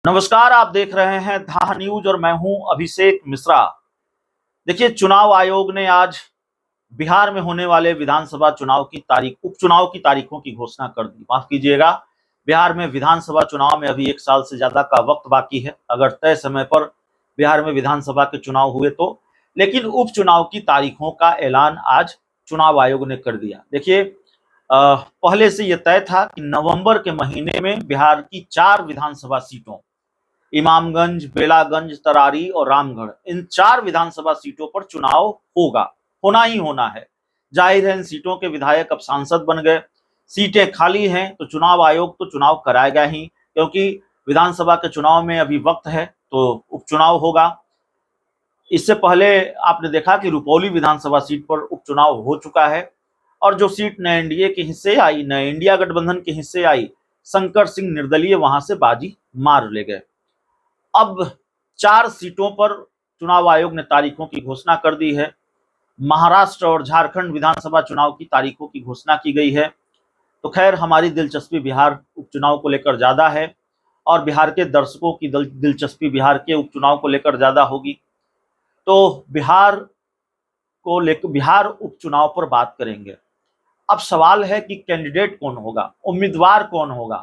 नमस्कार, आप देख रहे हैं धा न्यूज और मैं हूं अभिषेक मिश्रा। देखिए, चुनाव आयोग ने आज बिहार में होने वाले विधानसभा चुनाव की तारीख, उपचुनाव की तारीखों की घोषणा कर दी। माफ कीजिएगा, बिहार में विधानसभा चुनाव में अभी 1 साल से ज्यादा का वक्त बाकी है, अगर तय समय पर बिहार में विधानसभा के चुनाव हुए तो। लेकिन उपचुनाव की तारीखों का ऐलान आज चुनाव आयोग ने कर दिया। देखिए, पहले से यह तय था कि नवंबर के महीने में बिहार की 4 विधानसभा सीटों, इमामगंज, बेलागंज, तरारी और रामगढ़, इन 4 विधानसभा सीटों पर चुनाव होगा, होना ही होना है। जाहिर है, इन सीटों के विधायक अब सांसद बन गए, सीटें खाली हैं तो चुनाव आयोग तो चुनाव कराएगा ही, क्योंकि विधानसभा के चुनाव में अभी वक्त है तो उपचुनाव होगा। इससे पहले आपने देखा कि रुपौली विधानसभा सीट पर उपचुनाव हो चुका है और जो सीट न एनडीए के हिस्से आई, न इंडिया गठबंधन के हिस्से आई, शंकर सिंह निर्दलीय वहां से बाजी मार ले गए। अब 4 सीटों पर चुनाव आयोग ने तारीखों की घोषणा कर दी है। महाराष्ट्र और झारखंड विधानसभा चुनाव की तारीखों की घोषणा की गई है। तो खैर, हमारी दिलचस्पी बिहार उपचुनाव को लेकर ज्यादा है और बिहार के दर्शकों की दिलचस्पी बिहार के उपचुनाव को लेकर ज्यादा होगी। तो बिहार उपचुनाव पर बात करेंगे। अब सवाल है कि कैंडिडेट कौन होगा, उम्मीदवार कौन होगा,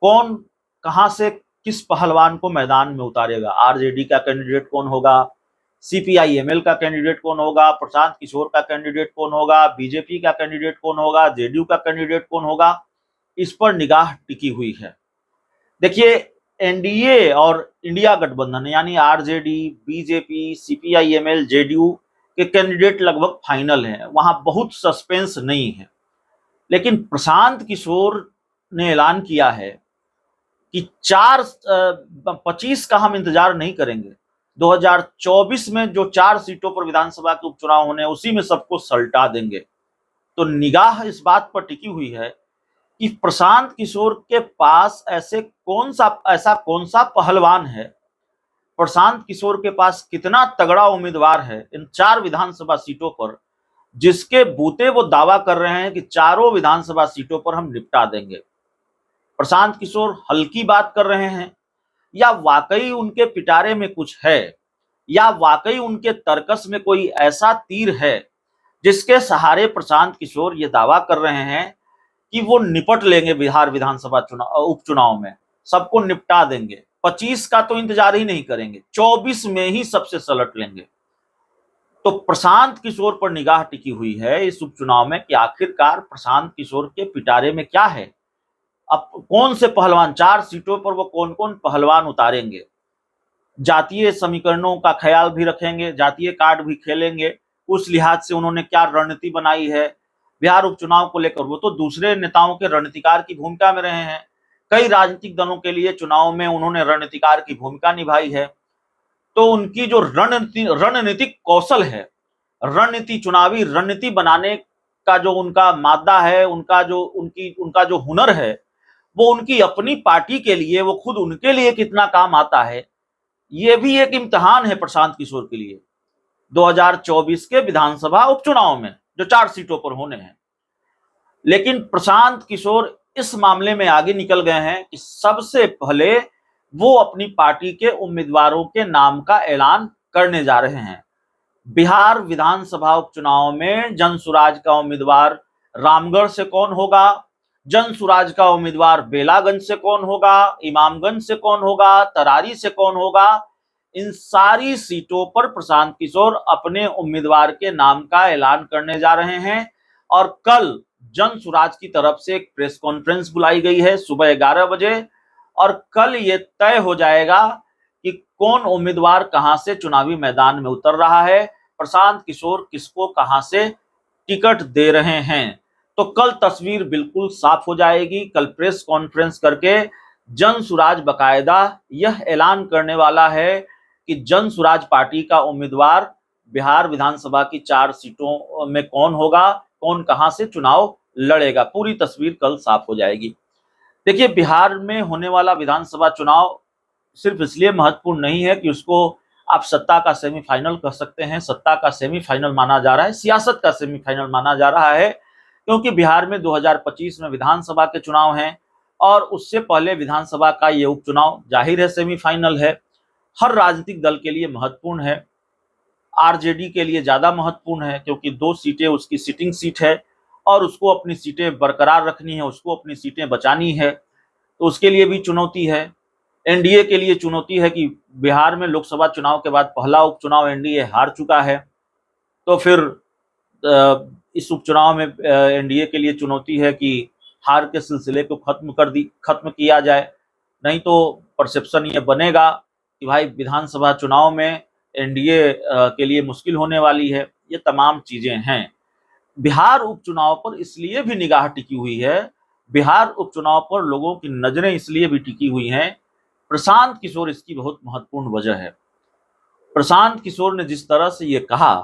कौन कहां से किस पहलवान को मैदान में उतारेगा। आरजेडी का कैंडिडेट कौन होगा, सीपीआईएमएल का कैंडिडेट कौन होगा, प्रशांत किशोर का कैंडिडेट कौन होगा, बीजेपी का कैंडिडेट कौन होगा, जेडीयू का कैंडिडेट कौन होगा, इस पर निगाह टिकी हुई है। देखिए, एनडीए और इंडिया गठबंधन यानी आरजेडी, बीजेपी, सीपीआईएमएल, जेडीयू के कैंडिडेट लगभग फाइनल हैं, वहां बहुत सस्पेंस नहीं है। लेकिन प्रशांत किशोर ने ऐलान किया है कि 25 का हम इंतजार नहीं करेंगे। 2024 में जो 4 सीटों पर विधानसभा के उपचुनाव होने हैं, उसी में सबको सल्टा देंगे। तो निगाह इस बात पर टिकी हुई है कि प्रशांत किशोर के पास ऐसा कौन सा पहलवान है, प्रशांत किशोर के पास कितना तगड़ा उम्मीदवार है इन 4 विधानसभा सीटों पर, जिसके बूते वो दावा कर रहे हैं कि चारों विधानसभा सीटों पर हम निपटा देंगे। प्रशांत किशोर हल्की बात कर रहे हैं या वाकई उनके पिटारे में कुछ है, या वाकई उनके तर्कस में कोई ऐसा तीर है जिसके सहारे प्रशांत किशोर ये दावा कर रहे हैं कि वो निपट लेंगे बिहार विधानसभा उपचुनाव में, सबको निपटा देंगे। 25 का तो इंतजार ही नहीं करेंगे, 24 में ही सबसे सलट लेंगे। तो प्रशांत किशोर पर निगाह टिकी हुई है इस उपचुनाव में कि आखिरकार प्रशांत किशोर के पिटारे में क्या है। अब कौन से पहलवान, 4 सीटों पर वो कौन कौन पहलवान उतारेंगे। जातीय समीकरणों का ख्याल भी रखेंगे, जातीय कार्ड भी खेलेंगे, उस लिहाज से उन्होंने क्या रणनीति बनाई है बिहार उपचुनाव को लेकर। वो तो दूसरे नेताओं के रणनीतिकार की भूमिका में रहे हैं, कई राजनीतिक दलों के लिए चुनाव में उन्होंने रणनीतिकार की भूमिका निभाई है। तो उनकी जो रणनीतिक कौशल है, चुनावी रणनीति बनाने का जो उनका मादा है, उनका जो हुनर है, वो उनकी अपनी पार्टी के लिए, वो खुद उनके लिए कितना काम आता है, ये भी एक इम्तिहान है प्रशांत किशोर के लिए 2024 के विधानसभा उपचुनाव में जो 4 सीटों पर होने हैं। लेकिन प्रशांत किशोर इस मामले में आगे निकल गए हैं कि सबसे पहले वो अपनी पार्टी के उम्मीदवारों के नाम का ऐलान करने जा रहे हैं। बिहार विधानसभा उपचुनाव में जनसुराज का उम्मीदवार रामगढ़ से कौन होगा, जनसुराज का उम्मीदवार बेलागंज से कौन होगा, इमामगंज से कौन होगा, तरारी से कौन होगा, इन सारी सीटों पर प्रशांत किशोर अपने उम्मीदवार के नाम का ऐलान करने जा रहे हैं। और कल जनसुराज की तरफ से एक प्रेस कॉन्फ्रेंस बुलाई गई है सुबह 11 बजे, और कल ये तय हो जाएगा कि कौन उम्मीदवार कहां से चुनावी मैदान में उतर रहा है, प्रशांत किशोर किसको कहां से टिकट दे रहे हैं। तो कल तस्वीर बिल्कुल साफ हो जाएगी। कल प्रेस कॉन्फ्रेंस करके जनसुराज बकायदा यह ऐलान करने वाला है कि जनसुराज पार्टी का उम्मीदवार बिहार विधानसभा की 4 सीटों में कौन होगा, कौन कहां से चुनाव लड़ेगा। पूरी तस्वीर कल साफ हो जाएगी। देखिए, बिहार में होने वाला विधानसभा चुनाव सिर्फ इसलिए महत्वपूर्ण नहीं है कि उसको आप सत्ता का सेमीफाइनल कह सकते हैं, सत्ता का सेमीफाइनल माना जा रहा है, सियासत का सेमीफाइनल माना जा रहा है, क्योंकि बिहार में 2025 में विधानसभा के चुनाव हैं और उससे पहले विधानसभा का ये उपचुनाव जाहिर है सेमीफाइनल है, हर राजनीतिक दल के लिए महत्वपूर्ण है। आरजेडी के लिए ज्यादा महत्वपूर्ण है क्योंकि 2 सीटें उसकी सिटिंग सीट है और उसको अपनी सीटें बरकरार रखनी है, उसको अपनी सीटें बचानी है, तो उसके लिए भी चुनौती है। एनडीए के लिए चुनौती है कि बिहार में लोकसभा चुनाव के बाद पहला उपचुनाव एनडीए हार चुका है, तो फिर इस उपचुनाव में एनडीए के लिए चुनौती है कि हार के सिलसिले को खत्म किया जाए। नहीं तो परसेप्शन ये बनेगा कि भाई विधानसभा चुनाव में एनडीए के लिए मुश्किल होने वाली है। ये तमाम चीजें हैं। बिहार उपचुनाव पर इसलिए भी निगाह टिकी हुई है, बिहार उपचुनाव पर लोगों की नजरें इसलिए भी टिकी हुई हैं, प्रशांत किशोर इसकी बहुत महत्वपूर्ण वजह है। प्रशांत किशोर ने जिस तरह से ये कहा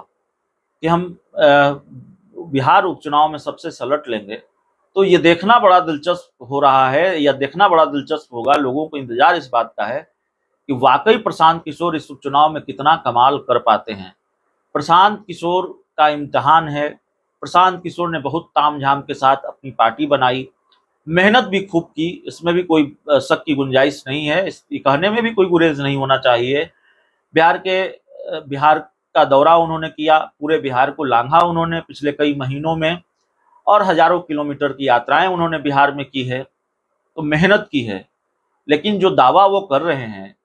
कि हम बिहार उपचुनाव में सबसे सलट लेंगे, तो ये देखना बड़ा दिलचस्प हो रहा है, या देखना बड़ा दिलचस्प होगा, लोगों को इंतजार इस बात का है कि वाकई प्रशांत किशोर इस उपचुनाव में कितना कमाल कर पाते हैं। प्रशांत किशोर का इम्तिहान है। प्रशांत किशोर ने बहुत तामझाम के साथ अपनी पार्टी बनाई, मेहनत भी खूब की, इसमें भी कोई शक की गुंजाइश नहीं है, इस कहने में भी कोई गुरेज नहीं होना चाहिए। बिहार का दौरा उन्होंने किया, पूरे बिहार को लांघा उन्होंने पिछले कई महीनों में, और हजारों किलोमीटर की यात्राएं उन्होंने बिहार में की है, तो मेहनत की है। लेकिन जो दावा वो कर रहे हैं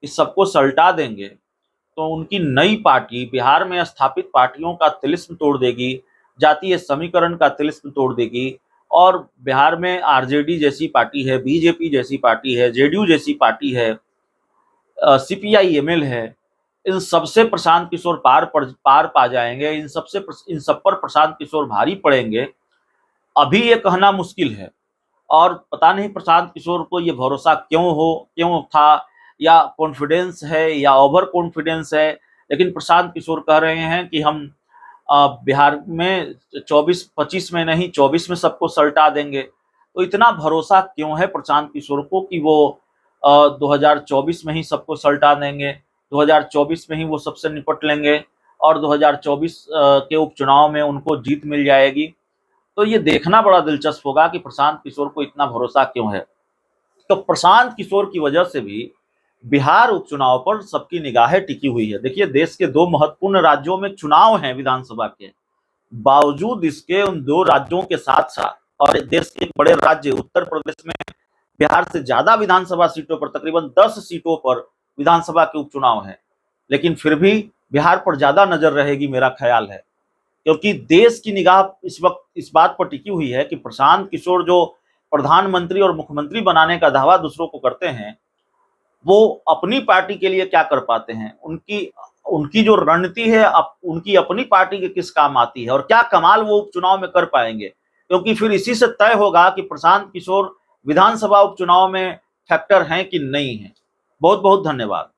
इस सबको सल्टा देंगे, तो उनकी नई पार्टी बिहार में स्थापित पार्टियों का तिलिस्म तोड़ देगी, जातीय समीकरण का तिलिस्म तोड़ देगी, और बिहार में आरजेडी जैसी पार्टी है, बीजेपी जैसी पार्टी है, जेडीयू जैसी पार्टी है, सीपीआई-एमएल है, इन सबसे प्रशांत किशोर पार पा जाएंगे, इन सब पर प्रशांत किशोर भारी पड़ेंगे। अभी ये कहना मुश्किल है, और पता नहीं प्रशांत किशोर को ये भरोसा क्यों था, या कॉन्फिडेंस है या ओवर कॉन्फिडेंस है, लेकिन प्रशांत किशोर कह रहे हैं कि हम बिहार में 24-25 में नहीं 24 में सबको सल्टा देंगे। तो इतना भरोसा क्यों है प्रशांत किशोर को कि वो 2024 में ही सबको सल्टा देंगे, 2024 में ही वो सबसे निपट लेंगे और 2024 के उपचुनाव में उनको जीत मिल जाएगी। तो ये देखना बड़ा दिलचस्प होगा कि प्रशांत किशोर को इतना भरोसा क्यों है। तो प्रशांत किशोर की वजह से भी बिहार उपचुनाव पर सबकी निगाहें टिकी हुई है। देखिए, देश के 2 महत्वपूर्ण राज्यों में चुनाव हैं विधानसभा के, बावजूद इसके उन 2 राज्यों के साथ-साथ और देश के एक बड़े राज्य उत्तर प्रदेश में बिहार से ज्यादा विधानसभा सीटों पर, तकरीबन 10 सीटों पर विधानसभा के उपचुनाव हैं, लेकिन फिर भी बिहार पर ज्यादा नजर रहेगी, मेरा ख्याल है, क्योंकि देश की निगाह इस वक्त इस बात पर टिकी हुई है कि प्रशांत किशोर जो प्रधानमंत्री और मुख्यमंत्री बनाने का दावा दूसरों को करते हैं, वो अपनी पार्टी के लिए क्या कर पाते हैं, उनकी उनकी जो रणनीति है उनकी अपनी पार्टी के किस काम आती है, और क्या कमाल वो उपचुनाव में कर पाएंगे, क्योंकि फिर इसी से तय होगा कि प्रशांत किशोर विधानसभा उपचुनाव में फैक्टर हैं कि नहीं है। बहुत बहुत धन्यवाद।